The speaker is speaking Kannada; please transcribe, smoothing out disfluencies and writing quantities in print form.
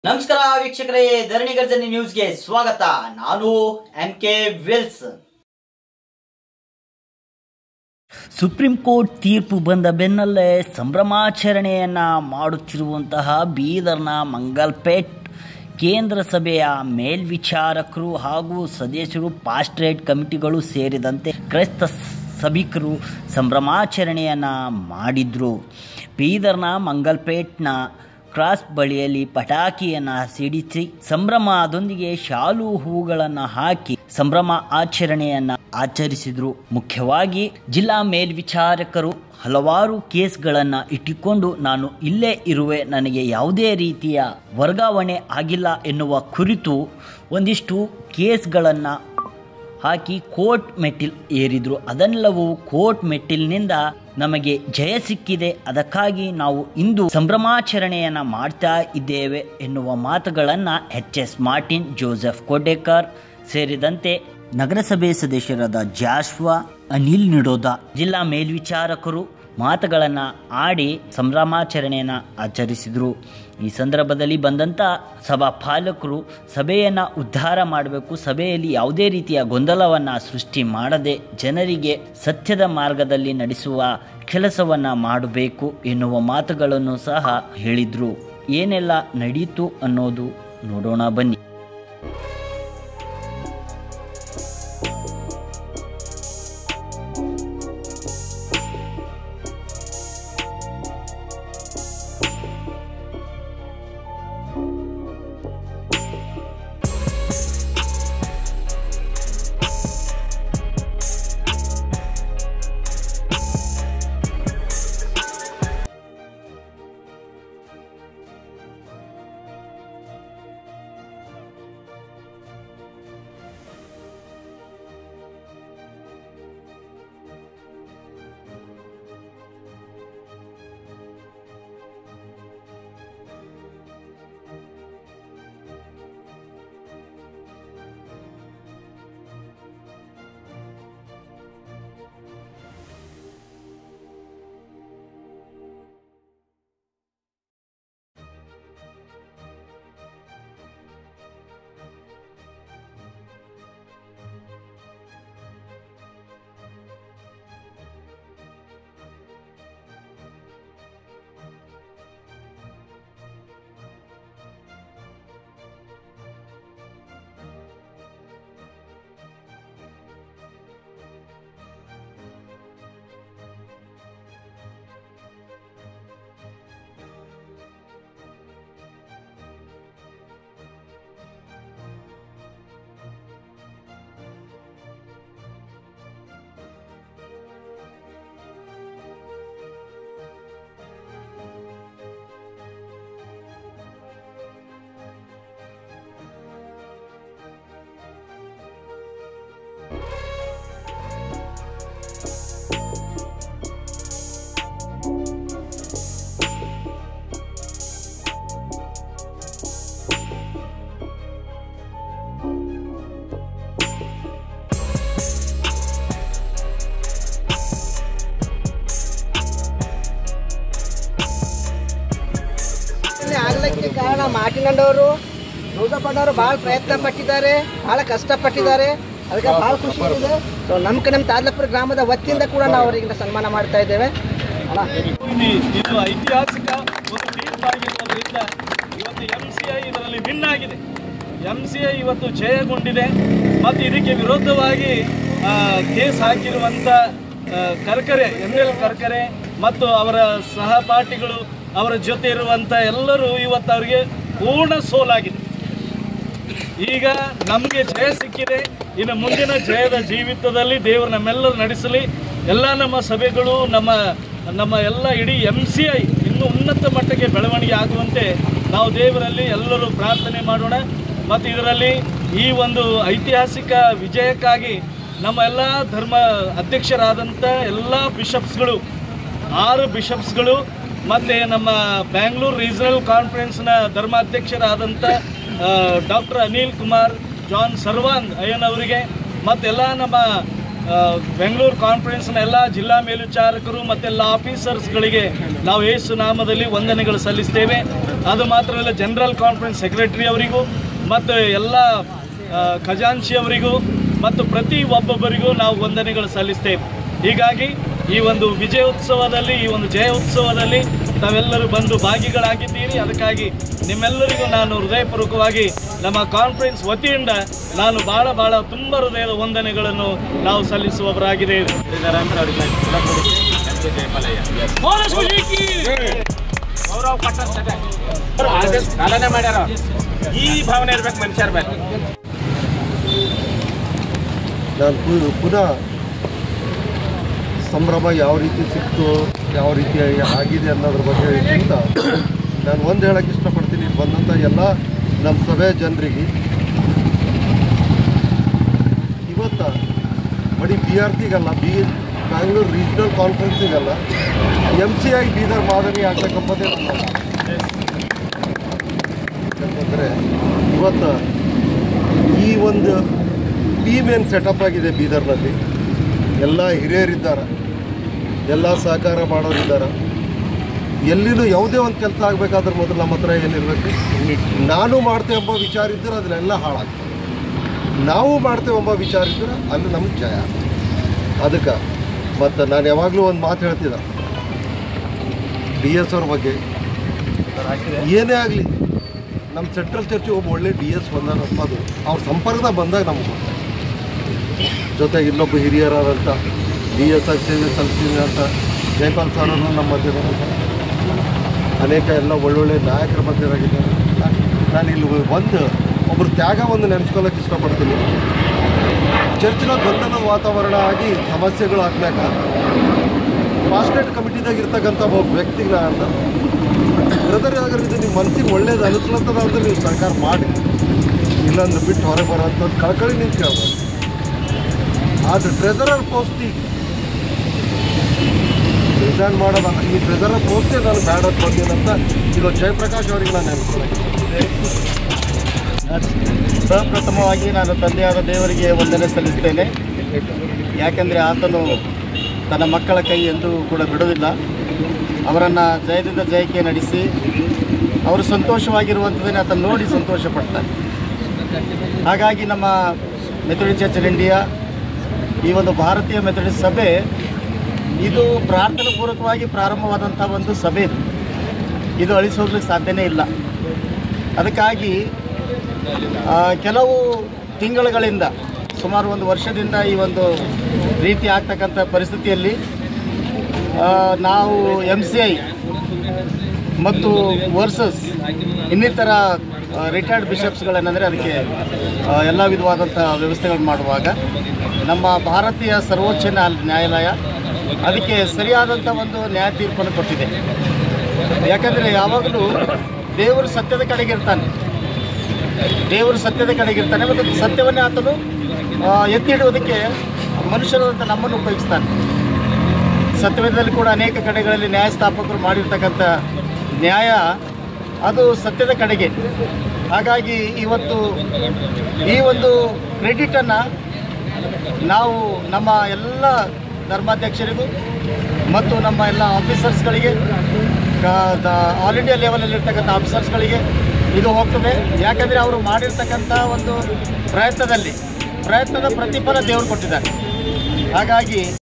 ನಮಸ್ಕಾರ ವೀಕ್ಷಕರೇ, ಧರಣಿ ಗರ್ಜನೆ ನ್ಯೂಸ್ಗೆ ಸ್ವಾಗತ. ನಾನು MK ವಿಲ್ಸ್. ಸುಪ್ರೀಂ ಕೋರ್ಟ್ ತೀರ್ಪು ಬಂದ ಬೆನ್ನಲ್ಲೇ ಸಂಭ್ರಮಾಚರಣೆಯನ್ನ ಮಾಡುತ್ತಿರುವಂತಹ ಬೀದರ್ನ ಮಂಗಲ್ಪೇಟ್ ಕೇಂದ್ರ ಸಭೆಯ ಮೇಲ್ವಿಚಾರಕರು ಹಾಗೂ ಸದಸ್ಯರು, ಪಾಸ್ಟ್ ರೇಟ್ ಕಮಿಟಿಗಳು ಸೇರಿದಂತೆ ಕ್ರೈಸ್ತ ಸಭಿಕರು ಸಂಭ್ರಮಾಚರಣೆಯನ್ನ ಮಾಡಿದ್ರು. ಬೀದರ್ನ ಮಂಗಲ್ಪೇಟ್ನ ಕ್ರಾಸ್ ಬಳಿಯಲ್ಲಿ ಪಟಾಕಿಯನ್ನು ಸಿಡಿಸಿ ಸಂಭ್ರಮದೊಂದಿಗೆ ಶಾಲು ಹೂಗಳನ್ನು ಹಾಕಿ ಸಂಭ್ರಮ ಆಚರಣೆಯನ್ನ ಆಚರಿಸಿದ್ರು. ಮುಖ್ಯವಾಗಿ ಜಿಲ್ಲಾ ಮೇಲ್ವಿಚಾರಕರು ಹಲವಾರು ಕೇಸ್ಗಳನ್ನು ಇಟ್ಟುಕೊಂಡು ನಾನು ಇಲ್ಲೇ ಇರುವೆ, ನನಗೆ ಯಾವುದೇ ರೀತಿಯ ವರ್ಗಾವಣೆ ಆಗಿಲ್ಲ ಎನ್ನುವ ಕುರಿತು ಒಂದಿಷ್ಟು ಕೇಸ್ಗಳನ್ನು ಹಾಕಿ ಕೋರ್ಟ್ ಮೆಟ್ಟಿಲ್ ಏರಿದ್ರು. ಅದೆಲ್ಲವೂ ಕೋರ್ಟ್ ಮೆಟ್ಟಿಲಿನಿಂದ ನಮಗೆ ಜಯ ಸಿಕ್ಕಿದೆ, ಅದಕ್ಕಾಗಿ ನಾವು ಇಂದು ಸಂಭ್ರಮಾಚರಣೆಯನ್ನ ಮಾಡ್ತಾ ಇದ್ದೇವೆ ಎನ್ನುವ ಮಾತುಗಳನ್ನು HS ಮಾರ್ಟಿನ್, ಜೋಸೆಫ್ ಕೋಟೇಕರ್ ಸೇರಿದಂತೆ ನಗರಸಭೆ ಸದಸ್ಯರಾದ ಜಾಶ್ವಾ, ಅನಿಲ್ ನಿಡೋದ, ಜಿಲ್ಲಾ ಮೇಲ್ವಿಚಾರಕರು ಮಾತುಗಳನ್ನು ಆಡಿ ಸಂಭ್ರಮಾಚರಣೆಯನ್ನು ಆಚರಿಸಿದರು. ಈ ಸಂದರ್ಭದಲ್ಲಿ ಬಂದಂಥ ಸಭಾಪಾಲಕರು ಸಭೆಯನ್ನು ಉದ್ಧಾರ ಮಾಡಬೇಕು, ಸಭೆಯಲ್ಲಿ ಯಾವುದೇ ರೀತಿಯ ಗೊಂದಲವನ್ನು ಸೃಷ್ಟಿ ಮಾಡದೆ ಜನರಿಗೆ ಸತ್ಯದ ಮಾರ್ಗದಲ್ಲಿ ನಡೆಸುವ ಕೆಲಸವನ್ನು ಮಾಡಬೇಕು ಎನ್ನುವ ಮಾತುಗಳನ್ನು ಸಹ ಹೇಳಿದರು. ಏನೆಲ್ಲ ನಡೆಯಿತು ಅನ್ನೋದು ನೋಡೋಣ ಬನ್ನಿ. ಆಗಲಿಕ್ಕೆ ಕಾರಣ ಮಾರ್ಟಿನಣ್ಣವರು, ಜೋಸಪ್ಪಣ್ಣವರು ಭಾಳ ಪ್ರಯತ್ನ ಪಟ್ಟಿದ್ದಾರೆ, ಭಾಳ ಕಷ್ಟಪಟ್ಟಿದ್ದಾರೆ. ಅದಕ್ಕೆ ಭಾಳ ಖುಷಿ ಇದೆ. ಸೊ ನಮ್ಮ ತಾದ್ಲಪುರ ಗ್ರಾಮದ ವತಿಯಿಂದ ಕೂಡ ನಾವು ಅವರಿಗೆ ಸನ್ಮಾನ ಮಾಡ್ತಾ ಇದ್ದೇವೆ. ಇದು ಐತಿಹಾಸಿಕ ಒಂದು ತೀರ್ಪಾಗಿರೋದ್ರಿಂದ ಇವತ್ತು MCI ಇದರಲ್ಲಿ ವಿನ್ ಆಗಿದೆ. MCI ಇವತ್ತು ಜಯಗೊಂಡಿದೆ. ಮತ್ತು ಇದಕ್ಕೆ ವಿರೋಧವಾಗಿ ಕೇಸ್ ಹಾಕಿರುವಂಥ ಕರ್ಕರೆ, ML ಕರ್ಕರೆ ಮತ್ತು ಅವರ ಸಹಪಾಠಿಗಳು, ಅವರ ಜೊತೆ ಇರುವಂಥ ಎಲ್ಲರೂ ಇವತ್ತು ಅವರಿಗೆ ಪೂರ್ಣ ಸೋಲಾಗಿದೆ. ಈಗ ನಮಗೆ ಜಯ ಸಿಕ್ಕಿದೆ. ಇನ್ನು ಮುಂದಿನ ಜಯದ ಜೀವಿತದಲ್ಲಿ ದೇವರು ನಮ್ಮೆಲ್ಲರೂ ನಡೆಸಲಿ. ಎಲ್ಲ ನಮ್ಮ ಸಭೆಗಳು, ನಮ್ಮ ಎಲ್ಲ ಇಡೀ MCI ಇನ್ನೂ ಉನ್ನತ ಮಟ್ಟಕ್ಕೆ ಬೆಳವಣಿಗೆ ಆಗುವಂತೆ ನಾವು ದೇವರಲ್ಲಿ ಎಲ್ಲರೂ ಪ್ರಾರ್ಥನೆ ಮಾಡೋಣ. ಮತ್ತು ಇದರಲ್ಲಿ ಈ ಒಂದು ಐತಿಹಾಸಿಕ ವಿಜಯಕ್ಕಾಗಿ ನಮ್ಮ ಎಲ್ಲ ಧರ್ಮ ಅಧ್ಯಕ್ಷರಾದಂಥ ಎಲ್ಲ ಬಿಷಪ್ಸ್ಗಳು, 6 ಬಿಷಪ್ಸ್ಗಳು ಮತ್ತು ನಮ್ಮ ಬ್ಯಾಂಗ್ಳೂರು ರೀಜನಲ್ ಕಾನ್ಫರೆನ್ಸ್ನ ಧರ್ಮಾಧ್ಯಕ್ಷರಾದಂಥ ಡಾಕ್ಟರ್ ಅನಿಲ್ ಕುಮಾರ್, ಜಾನ್ ಸರ್ವಾಂಗ್ ಅಯ್ಯನವರಿಗೆ ಮತ್ತೆಲ್ಲ ನಮ್ಮ ಬೆಂಗಳೂರು ಕಾನ್ಫರೆನ್ಸ್ನ ಎಲ್ಲ ಜಿಲ್ಲಾ ಮೇಲ್ವಿಚಾರಕರು ಮತ್ತೆಲ್ಲ ಆಫೀಸರ್ಸ್ಗಳಿಗೆ ನಾವು ಯೇಸು ನಾಮದಲ್ಲಿ ವಂದನೆಗಳು ಸಲ್ಲಿಸ್ತೇವೆ. ಅದು ಮಾತ್ರ ಅಲ್ಲ, ಜನರಲ್ ಕಾನ್ಫರೆನ್ಸ್ ಸೆಕ್ರೆಟರಿ ಅವರಿಗೂ ಮತ್ತು ಎಲ್ಲ ಖಜಾಂಚಿ ಅವರಿಗೂ ಮತ್ತು ಪ್ರತಿ ಒಬ್ಬೊಬ್ಬರಿಗೂ ನಾವು ವಂದನೆಗಳು ಸಲ್ಲಿಸ್ತೇವೆ. ಹೀಗಾಗಿ ಈ ಒಂದು ವಿಜಯೋತ್ಸವದಲ್ಲಿ, ಈ ಒಂದು ಜಯ ಉತ್ಸವದಲ್ಲಿ ತಾವೆಲ್ಲರೂ ಬಂದು ಭಾಗಿಗಳಾಗಿದ್ದೀರಿ. ಅದಕ್ಕಾಗಿ ನಿಮ್ಮೆಲ್ಲರಿಗೂ ನಾನು ಹೃದಯಪೂರ್ವಕವಾಗಿ ನಮ್ಮ ಕಾನ್ಫರೆನ್ಸ್ ವತಿಯಿಂದ ನಾನು ಭಾಳ ತುಂಬ ಹೃದಯದ ವಂದನೆಗಳನ್ನು ನಾವು ಸಲ್ಲಿಸುವವರಾಗಿದ್ದೇವೆ. ಪಾಲನೆ ಮಾಡ್ಯಾರ. ಈ ಭಾವನೆ ಇರ್ಬೇಕು ಮನುಷ್ಯರ ಮೇಲೆ. ನಾನು ಪುನಃ ಸಂಭ್ರಮ ಯಾವ ರೀತಿ ಸಿಕ್ತು, ಯಾವ ರೀತಿ ಆಗಿದೆ ಅನ್ನೋದ್ರ ಬಗ್ಗೆಗಿಂತ ನಾನು ಒಂದು ಹೇಳೋಕ್ಕೆ ಇಷ್ಟಪಡ್ತೀನಿ. ಬಂದಂಥ ಎಲ್ಲ ನಮ್ಮ ಸಭೆಯ ಜನರಿಗೆ ಇವತ್ತು ಬರೀ BRCಗಲ್ಲ, ಬ್ಯಾಂಗ್ಳೂರು ರೀಜ್ನಲ್ ಕಾನ್ಫರೆನ್ಸಿಗಲ್ಲ, MCI ಬೀದರ್ ಮಾದರಿ ಆಗ್ತಕ್ಕಂಥದ್ದೇ ನನ್ನ. ಯಾಕಂದರೆ ಇವತ್ತು ಈ ಒಂದು ಟೀಮ್ ಏನು ಸೆಟಪ್ ಆಗಿದೆ ಬೀದರ್ನಲ್ಲಿ, ಎಲ್ಲ ಹಿರಿಯರಿದ್ದಾರೆ, ಎಲ್ಲ ಸಹಕಾರ ಮಾಡೋರಿದ್ದಾರೆ. ಎಲ್ಲಿನೂ ಯಾವುದೇ ಒಂದು ಕೆಲಸ ಆಗಬೇಕಾದ್ರೆ ಮೊದಲು ನಮ್ಮ ಹತ್ರ ಏನಿರಬೇಕು, ನಾನು ಮಾಡ್ತೇವೆ ಎಂಬ ವಿಚಾರ ಇದ್ದರೆ ಅದನ್ನೆಲ್ಲ ಹಾಳಾಗ್ತದೆ. ನಾವು ಮಾಡ್ತೇವೆ ಎಂಬ ವಿಚಾರ ಇದ್ದರೆ ಅಲ್ಲಿ ನಮ್ಗೆ ಜಯ. ಅದಕ್ಕೆ ಮತ್ತು ನಾನು ಯಾವಾಗಲೂ ಒಂದು ಮಾತು ಹೇಳ್ತಿದ್ದೆ, DS ಅವ್ರ ಬಗ್ಗೆ ಏನೇ ಆಗಲಿ ನಮ್ಮ ಸೆಂಟ್ರಲ್ ಚರ್ಚಿಗೆ ಒಬ್ಬ ಒಳ್ಳೆ DS ಬಂದಾನಪ್ಪ, ಅದು ಅವ್ರ ಸಂಪರ್ಕದಾಗ ಬಂದಾಗ ನಮಗೆ ಗೊತ್ತಾಯ್ತು. ಜೊತೆಗೆ ಇನ್ನೊಬ್ಬ ಹಿರಿಯರಾದಂಥ DS ಆಗಿ ಸೇವೆ ಸಲ್ಲಿಸ್ತೀನಿ ಅಂತ ಜೈಪಾಲ್ ಸರ್ ಅವರು ನಮ್ಮ ಮಧ್ಯದಲ್ಲಿ ಅನೇಕ ಎಲ್ಲ ಒಳ್ಳೊಳ್ಳೆ ನಾಯಕರ ಮಧ್ಯರಾಗಿದ್ದಾರೆ. ನಾನು ಇಲ್ಲಿ ಬಂದು ಒಬ್ಬರು ತ್ಯಾಗ ಒಂದು ನೆನೆಸ್ಕೊಳ್ಳೋಕೆ ಇಷ್ಟಪಡ್ತೀನಿ. ಚರ್ಚಿನ ಗೊಂದಲದ ವಾತಾವರಣ ಆಗಿ ಸಮಸ್ಯೆಗಳು ಆದ್ಮ್ಯಾಗ ಫಾಸ್ಟೇಟ್ ಕಮಿಟಿದಾಗ ಇರ್ತಕ್ಕಂಥ ಒಬ್ಬ ವ್ಯಕ್ತಿಗಳ ಅಂತ ಬ್ರದರ್, ಯಾವ್ದಾರು ಇದು ನಿಮ್ಮ ಮನಸ್ಸಿಗೆ ಒಳ್ಳೇದು ಅನಿಸ್ಲತ್ತದ ಅಂದ್ರೆ ನೀವು ಸರ್ಕಾರ ಮಾಡಿ, ಇಲ್ಲಾಂದ್ರೆ ಬಿಟ್ಟು ಹೊರಗೆ ಬರೋಂಥದ್ದು ಕಳ್ಕಳಿ ನೀವು ಕೇಳ್ಬೋದು. ಆದರೆ ಟ್ರೆಜರರ್ ಪೋಸ್ಟಿಗೆ ರಿಸೈನ್ ಮಾಡೋದಲ್ಲ, ಈ ಟ್ರೆಜರರ್ ಪೋಸ್ಟೇ ನಾನು ಬ್ಯಾಡ್ ಅಂತ ಬಂದೇನಂತ ಇದು ಜಯಪ್ರಕಾಶ್ ಅವರಿಗೆ ನಾನು ನೆನ್ಕೊಳ್ಳಿ. ಪ್ರಪ್ರಥಮವಾಗಿ ನಾನು ತಂದೆಯಾದ ದೇವರಿಗೆ ವಂದನೆ ಸಲ್ಲಿಸ್ತೇನೆ. ಯಾಕೆಂದರೆ ಆತನು ತನ್ನ ಮಕ್ಕಳ ಕೈ ಎಂದೂ ಕೂಡ ಬಿಡೋದಿಲ್ಲ. ಅವರನ್ನು ಜಯದಿಂದ ಜಯಕ್ಕೆ ನಡೆಸಿ ಅವರು ಸಂತೋಷವಾಗಿರುವಂಥದ್ದನ್ನು ಆತನು ನೋಡಿ ಸಂತೋಷಪಡ್ತಾರೆ. ಹಾಗಾಗಿ ನಮ್ಮ ಮೆಥೋಡಿಸ್ಟ್ ಚರ್ಚ್ ಇನ್ ಇಂಡಿಯಾ, ಈ ಒಂದು ಭಾರತೀಯ ಮೆಥೋಡಿಸ್ಟ್ ಸಭೆ, ಇದು ಪ್ರಾರ್ಥನಾಪೂರ್ವಕವಾಗಿ ಪ್ರಾರಂಭವಾದಂಥ ಒಂದು ಸಭೆ. ಇದು ಅಳಿಸೋಗ್ಲಿಕ್ಕೆ ಸಾಧ್ಯನೇ ಇಲ್ಲ. ಅದಕ್ಕಾಗಿ ಕೆಲವು ತಿಂಗಳುಗಳಿಂದ, ಸುಮಾರು ಒಂದು ವರ್ಷದಿಂದ ಈ ಒಂದು ರೀತಿ ಆಗ್ತಕ್ಕಂಥ ಪರಿಸ್ಥಿತಿಯಲ್ಲಿ ನಾವು MCI ಮತ್ತು ವರ್ಸಸ್ ಇನ್ನಿತರ ರಿಟೈರ್ಡ್ ಬಿಷಪ್ಸ್ಗಳೇನೆಂದರೆ ಅದಕ್ಕೆ ಎಲ್ಲ ವಿಧವಾದಂಥ ವ್ಯವಸ್ಥೆಗಳು ಮಾಡುವಾಗ ನಮ್ಮ ಭಾರತೀಯ ಸರ್ವೋಚ್ಚ ನ್ಯಾಯಾಲಯ ಅದಕ್ಕೆ ಸರಿಯಾದಂಥ ಒಂದು ನ್ಯಾಯ ತೀರ್ಪನ್ನು ಕೊಟ್ಟಿದೆ. ಯಾಕಂದರೆ ಯಾವಾಗಲೂ ದೇವರು ಸತ್ಯದ ಕಡೆಗಿರ್ತಾನೆ, ದೇವರು ಸತ್ಯದ ಕಡೆಗಿರ್ತಾನೆ ಮತ್ತು ಸತ್ಯವನ್ನೇ ಆತನು ಎತ್ತಿ ಹಿಡುವುದಕ್ಕೆ ಮನುಷ್ಯರಾದಂಥ ನಮ್ಮನ್ನು ಉಪಯೋಗಿಸ್ತಾನೆ. ಸತ್ಯವೇದದಲ್ಲಿ ಕೂಡ ಅನೇಕ ಕಡೆಗಳಲ್ಲಿ ನ್ಯಾಯಸ್ಥಾಪಕರು ಮಾಡಿರ್ತಕ್ಕಂಥ ನ್ಯಾಯ ಅದು ಸತ್ಯದ ಕಡೆಗೆ. ಹಾಗಾಗಿ ಇವತ್ತು ಈ ಒಂದು ಕ್ರೆಡಿಟನ್ನು ನಾವು ನಮ್ಮ ಎಲ್ಲ ಧರ್ಮಾಧ್ಯಕ್ಷರಿಗೂ ಮತ್ತು ನಮ್ಮ ಎಲ್ಲ ಆಫೀಸರ್ಸ್ಗಳಿಗೆ, ಆಲ್ ಇಂಡಿಯಾ ಲೆವೆಲಲ್ಲಿರ್ತಕ್ಕಂಥ ಆಫೀಸರ್ಸ್ಗಳಿಗೆ ಇದು ಹೋಗ್ತದೆ. ಯಾಕಂದರೆ ಅವರು ಮಾಡಿರ್ತಕ್ಕಂಥ ಒಂದು ಪ್ರಯತ್ನದ ಪ್ರತಿಫಲ ದೇವರು ಕೊಟ್ಟಿದ್ದಾರೆ. ಹಾಗಾಗಿ